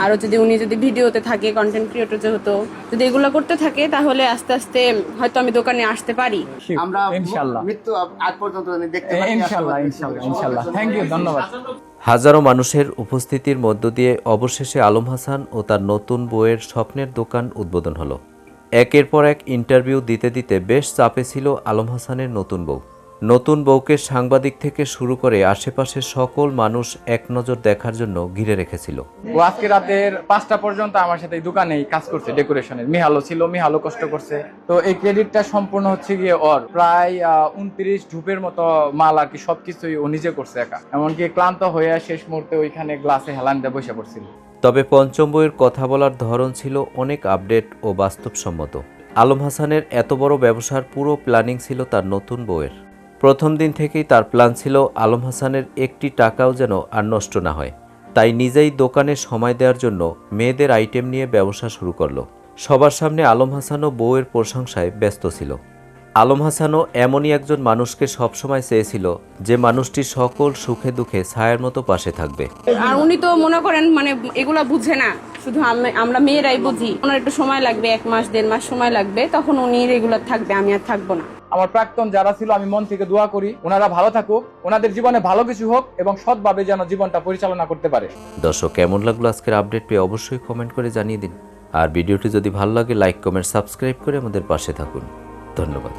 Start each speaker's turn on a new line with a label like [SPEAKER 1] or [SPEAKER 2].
[SPEAKER 1] আরও যদি উনি যদি ভিডিওতে থাকে, কন্টেন্ট ক্রিয়েটর যেহেতু, যদি এগুলো করতে থাকে তাহলে আস্তে আস্তে হয়তো আমি দোকানে আসতে পারি।
[SPEAKER 2] আমরা
[SPEAKER 3] ইনশাআল্লাহ
[SPEAKER 2] মৃত্যু আগ পর্যন্ত দেখতে পারি।
[SPEAKER 3] ইনশাআল্লাহ ইনশাআল্লাহ ইনশাআল্লাহ। থ্যাংক ইউ, ধন্যবাদ।
[SPEAKER 4] হাজারো মানুষের উপস্থিতির মধ্য দিয়ে অবশেষে আলম হাসান ও তার নতুন বউয়ের স্বপ্নের দোকান উদ্বোধন হলো। একের পর এক ইন্টারভিউ দিতে দিতে বেশ চাপে ছিল আলম হাসানের নতুন বউ। নতুন বউকে সাংবাদিক থেকে শুরু করে আশেপাশের সকল মানুষ এক নজর দেখার জন্য ঘিরে রেখেছিল।
[SPEAKER 3] ও আজকে রাতের 5টা পর্যন্ত আমার সাথে এই দোকানেই কাজ করছে, ডেকোরেশনের। মিহালো ছিল, মিহালো কষ্ট করছে। তো এই ক্রেডিটটা সম্পূর্ণ হচ্ছে গিয়ে ওর। প্রায় 29 ঢুপের মতো মাল আর কি, সবকিছুই ও নিজে করছে একা। এমনকি ক্লান্ত হয়ে শেষ মুহূর্তে ওইখানে গ্লাসে হেলান দিয়ে বসে পড়ছিল।
[SPEAKER 4] তবে পঞ্চম বউয়ের কথা বলার ধরন ছিল অনেক আপডেট ও বাস্তবসম্মত। আলম হাসানের এত বড় ব্যবসার পুরো প্ল্যানিং ছিল তার নতুন বউয়ের। প্রথম দিন থেকেই তার প্ল্যান ছিল আলম হাসানের একটি টাকাও যেন আর নষ্ট না হয়। তাই নিজেই দোকানে সময় দেওয়ার জন্য মেয়েদের আইটেম নিয়ে ব্যবসা শুরু করলো। সবার সামনে আলম হাসানও বউয়ের প্রশংসায় ব্যস্ত ছিল। আলম হাসানও এমনই একজন মানুষকে সবসময় চেয়েছিল যে মানুষটি সকল সুখে দুঃখে ছায়ার মতো পাশে থাকবে।
[SPEAKER 1] আর উনি তো মনে করেন মানে এগুলা বুঝে না, শুধু আমরা মেয়েরাই বুঝি। ওনার একটু সময় লাগবে, 1 মাস 1.5 মাস সময় লাগবে, তখন উনি রেগুলার থাকবে, আমি আর থাকবো না।
[SPEAKER 3] আমার প্রাক্তন যারা ছিল, আমি মন থেকে দোয়া করি ওনারা ভালো থাকুক, ওনাদের জীবনে ভালো কিছু হোক এবং সৎভাবে যেন জীবনটা পরিচালনা করতে পারে।
[SPEAKER 4] দর্শক, কেমন লাগলো আজকের আপডেট পেয়ে অবশ্যই কমেন্ট করে জানিয়ে দিন। আর ভিডিওটি যদি ভালো লাগে লাইক, কমেন্ট, সাবস্ক্রাইব করে আমাদের পাশে থাকুন। ধন্যবাদ।